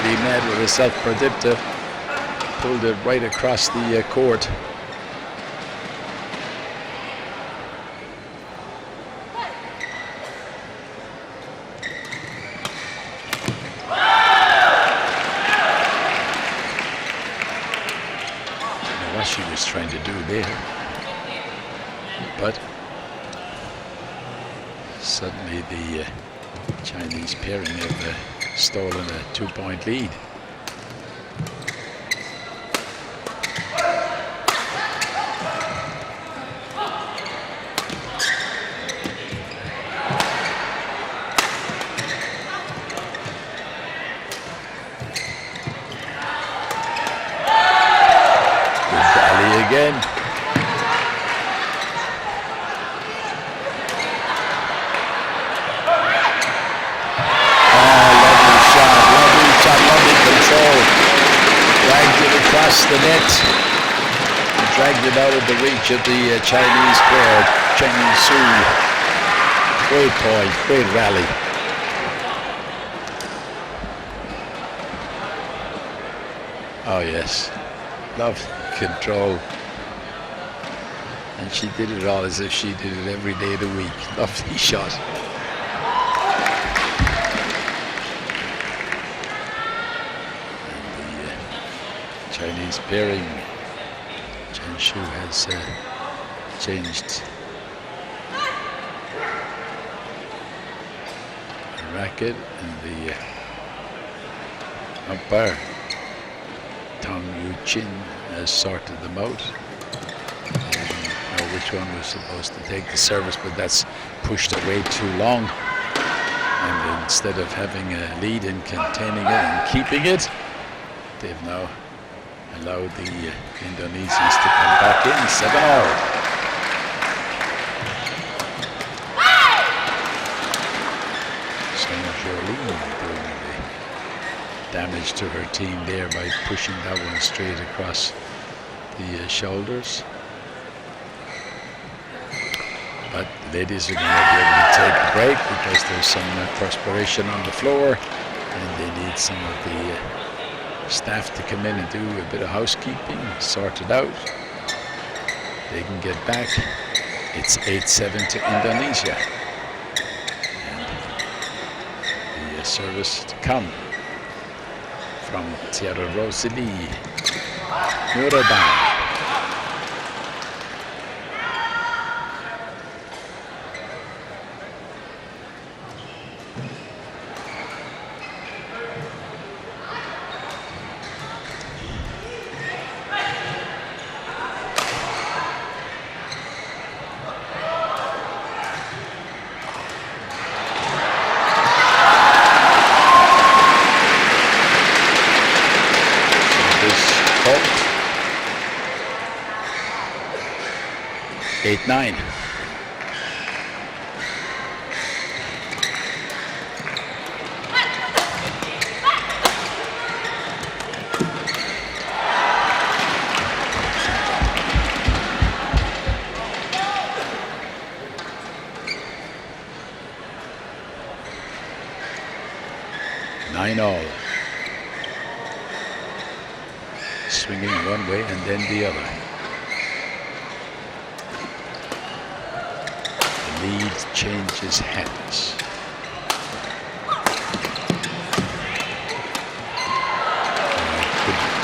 Lady Med with a self-perdipta. Pulled it right across the court. What she was trying to do there, but suddenly the Chinese pairing have stolen a 2-point lead. Again. Lovely shot, lovely control. Dragged it across the net. Dragged it out of the reach of the Chinese player, Chen Su. Great point, great rally. Oh yes, love control. And she did it all as if she did it every day of the week. Lovely shot. And the Chinese pairing, Chen Shu has changed the racket, and the umpire, Tong Yu Chin, has sorted them out. Which one was supposed to take the service, but that's pushed away too long. And instead of having a lead and containing it and keeping it, they've now allowed the Indonesians to come back in 7-all. Jolene doing the damage to her team there by pushing that one straight across the shoulders. But the ladies are going to be able to take a break because there's some perspiration on the floor, and they need some of the staff to come in and do a bit of housekeeping, sort it out. They can get back. It's 8-7 to Indonesia. And the service to come from Tiara Rosalie Nuraban. Eight, 9. Nine all. Swinging one way and then the other. Lead changes hands.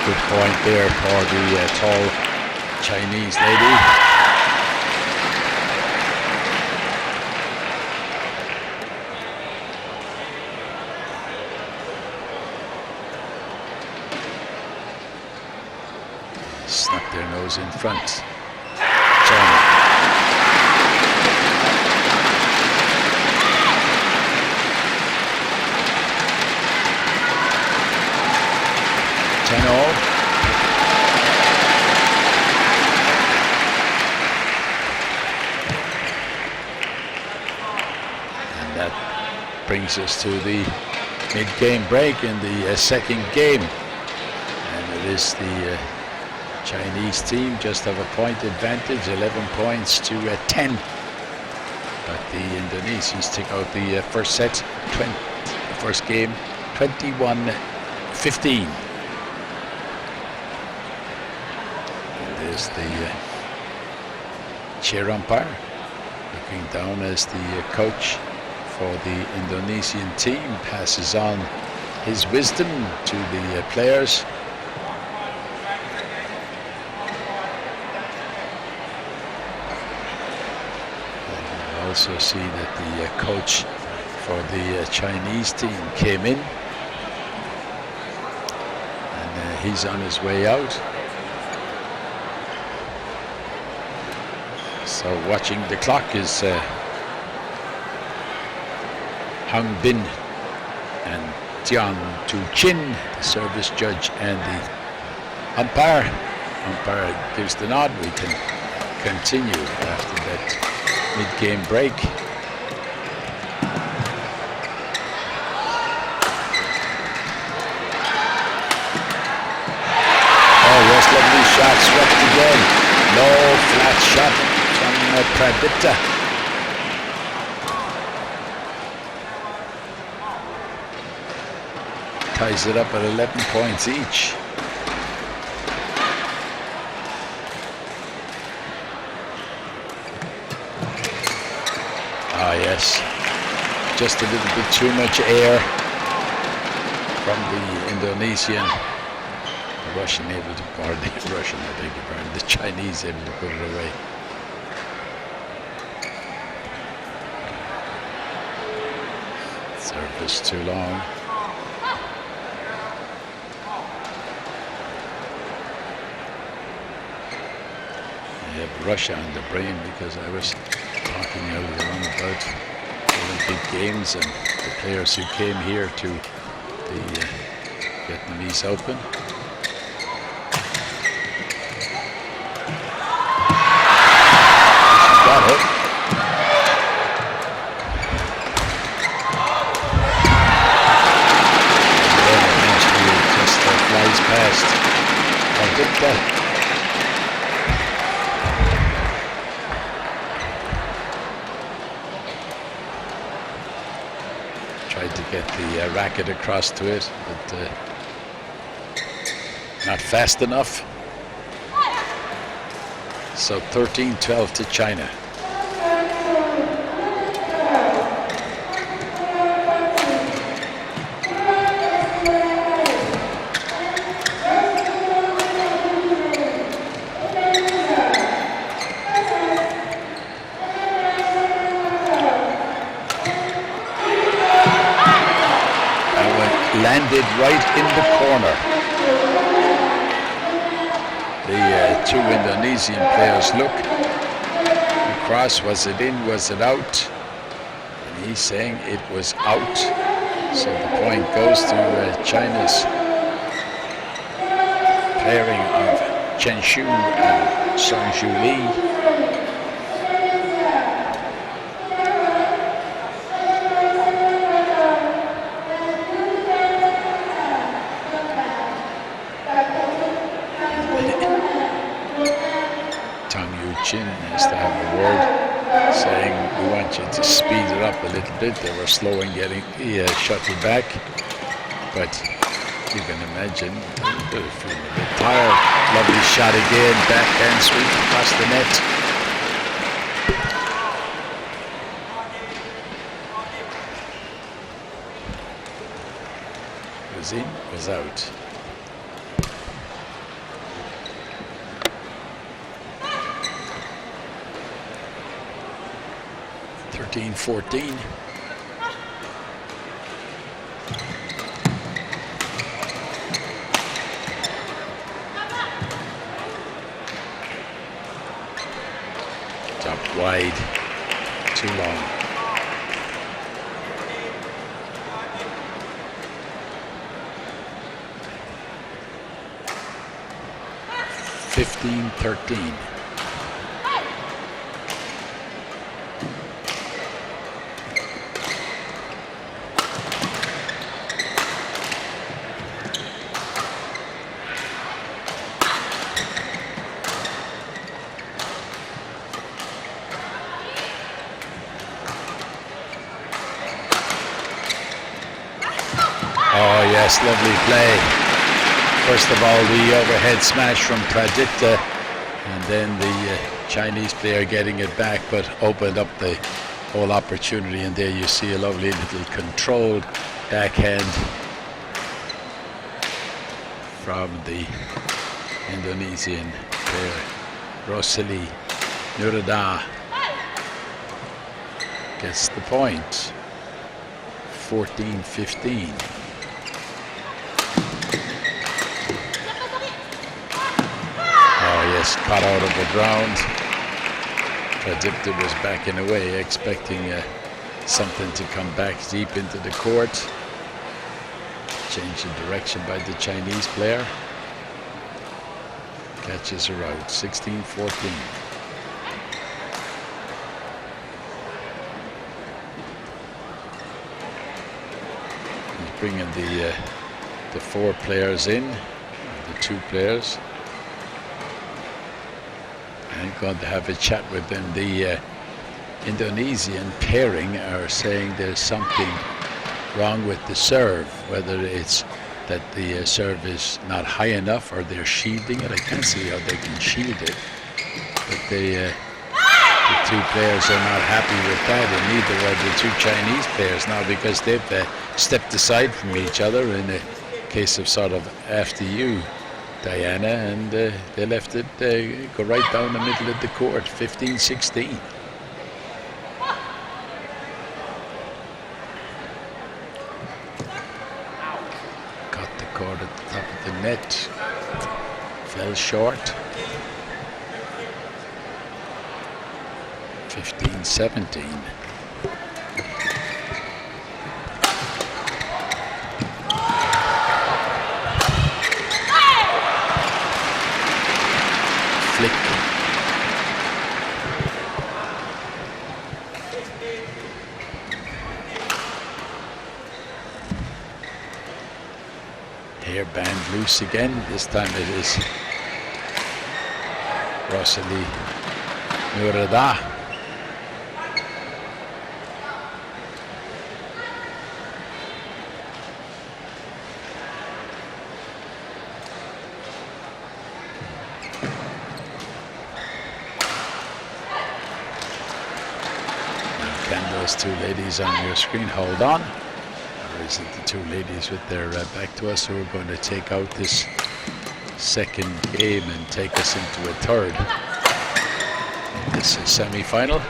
Good point there for the tall Chinese lady. Snuck their nose in front. China. All. And that brings us to the mid-game break in the second game. And it is the Chinese team just have a point advantage, 11 points to 10. But the Indonesians took out the first set, the first game, 21-14. 15. And there's the chair umpire looking down as the coach for the Indonesian team passes on his wisdom to the players. And I also see that the coach for the Chinese team came in, and he's on his way out. So watching the clock is Hang Bin and Tian Tu Chin, the service judge and the umpire. Umpire gives the nod. We can continue after that mid-game break. Oh yes, lovely shot, swept again. Low flat shot from Pradipta. Ties it up at 11 points each. Ah yes, just a little bit too much air from the Indonesian. The Russian able to, or the Russian, I beg your pardon, the Chinese able to put it away. Service too long. Russia on the brain, because I was talking earlier on about Olympic Games and the players who came here to the Vietnamese Open. She got it. Just flies past. Pradipta. To get the racket across to it, but not fast enough. So 13-12 to China. Landed right in the corner. The two Indonesian players look across. Was it in? Was it out? And he's saying it was out. So the point goes to China's pairing of Chen Xu and Song Ju Lee. Has to have a word saying we want you to speed it up a little bit. They were slow in getting the shuttle back, but you can imagine they're feeling a bit tired. Lovely shot again, backhand sweep across the net. Was in, was out. 13-14. Top wide, too long. 15-13. lovely play. First of all, the overhead smash from Pradipta, and then the Chinese player getting it back, but opened up the whole opportunity. And there you see a lovely little controlled backhand from the Indonesian player, Rosali Nurada. Gets the point. 14-15. Oh yes, caught out of the ground. Pradipta was backing away, expecting something to come back deep into the court. Change of direction by the Chinese player. Catches her out. 16-14. Bringing the four players in, the two players. I'm going to have a chat with them. The Indonesian pairing are saying there's something wrong with the serve, whether it's that the serve is not high enough or they're shielding it. I can't see how they can shield it, but the two players are not happy with that, and neither are the two Chinese players now, because they've stepped aside from each other in a case of sort of after you, Diana, and they left it go right down the middle of the court. 15-16. Got the court at the top of the net, fell short. 15-17. Flick. Hairband loose again. This time it is Rosali Nurada. Those two ladies on your screen, hold on. Or is it the two ladies with their back to us who are going to take out this second game and take us into a third? This is semi-final. A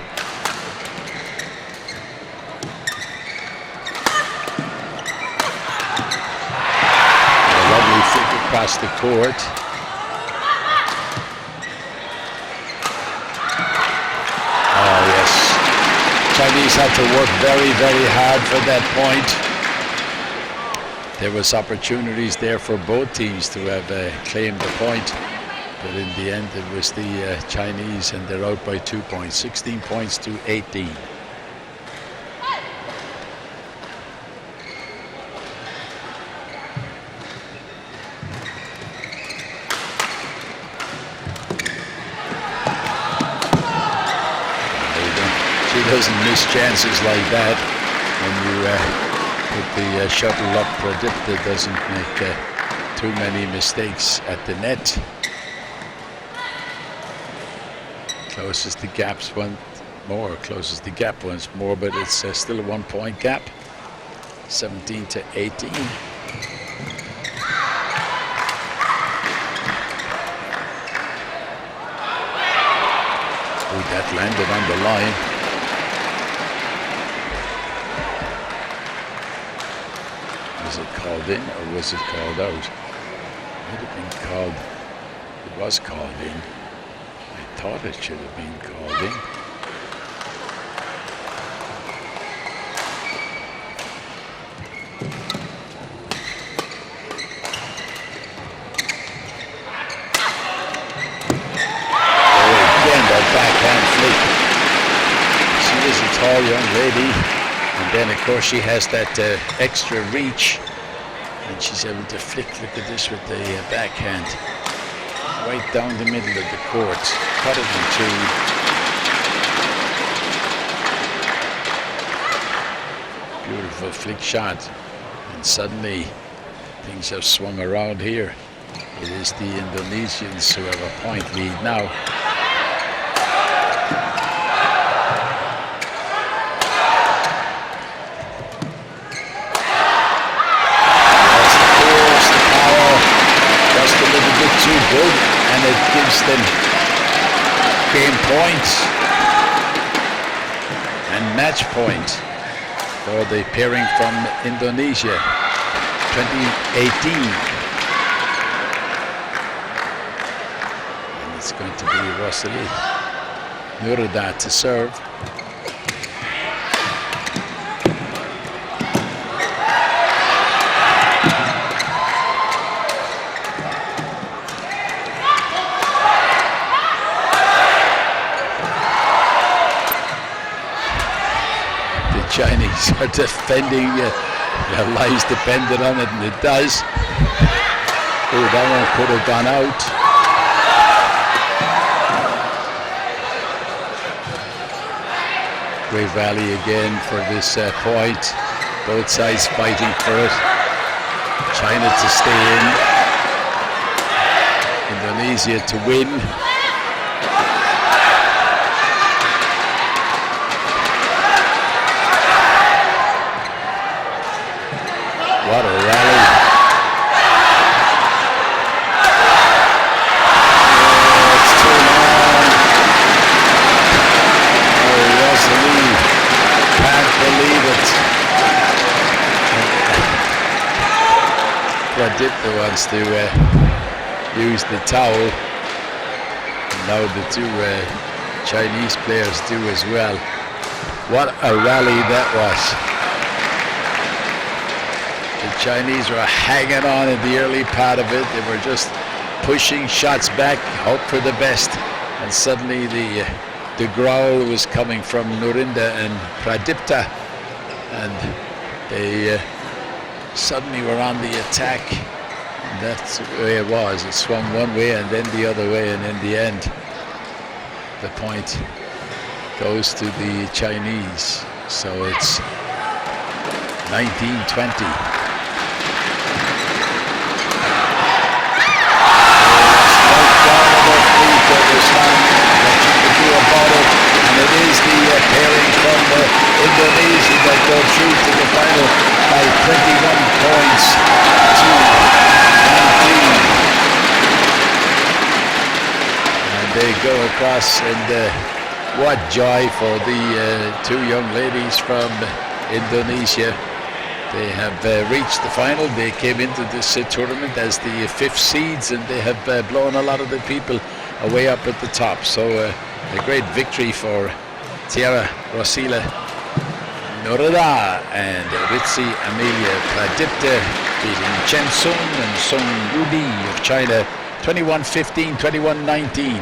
lovely flick across the court. Chinese had to work very, very hard for that point. There was opportunities there for both teams to have claimed the point, but in the end it was the Chinese, and they're out by 2 points, 16 points to 18. Doesn't miss chances like that. When you put the shuttle up, Pradipta doesn't make too many mistakes at the net. Closes the gaps once more, closes the gap once more, but it's still a 1 point gap. 17-18. Oh, that landed on the line. Was it called in or was it called out? It might have been called. It was called in. I thought it should have been called in. Oh, again, that backhand flick. She is a tall young lady. And then, of course, she has that extra reach, and she's able to flick. Look at this with the backhand, right down the middle of the court, cut it in two. Beautiful flick shot, and suddenly things have swung around here. It is the Indonesians who have a point lead now. Yes, the force, the power, just a little bit too good, and it gives them game points and match point for the pairing from Indonesia, 2018. It's going to be Rosali Nurida to serve. The Chinese are defending, their lives depended on it, and it does. Oh, that one could have gone out. Great rally again for this point. Both sides fighting for it. China to stay in. Indonesia to win. What a rally. It's too long. Oh, Rosali. Can't believe it. Pradipta wants to use the towel. And now the two Chinese players do as well. What a rally that was. The Chinese were hanging on in the early part of it. They were just pushing shots back, hope for the best. And suddenly the growl was coming from Nurinda and Pradipta, and they suddenly were on the attack. And that's the way it was. It swung one way and then the other way, and in the end the point goes to the Chinese. So it's 19-20. And it is the pairing from Indonesia that go through to the final by 21 points to 19. And they go across, and what joy for the two young ladies from Indonesia. They have reached the final. They came into this tournament as the 5th seeds, and they have blown a lot of the people away up at the top. So a great victory for Tiara Rosila Nurida and Ritzi Amelia Pradipta, beating Chen Sun and Song Ruby of China 21-15, 21-19.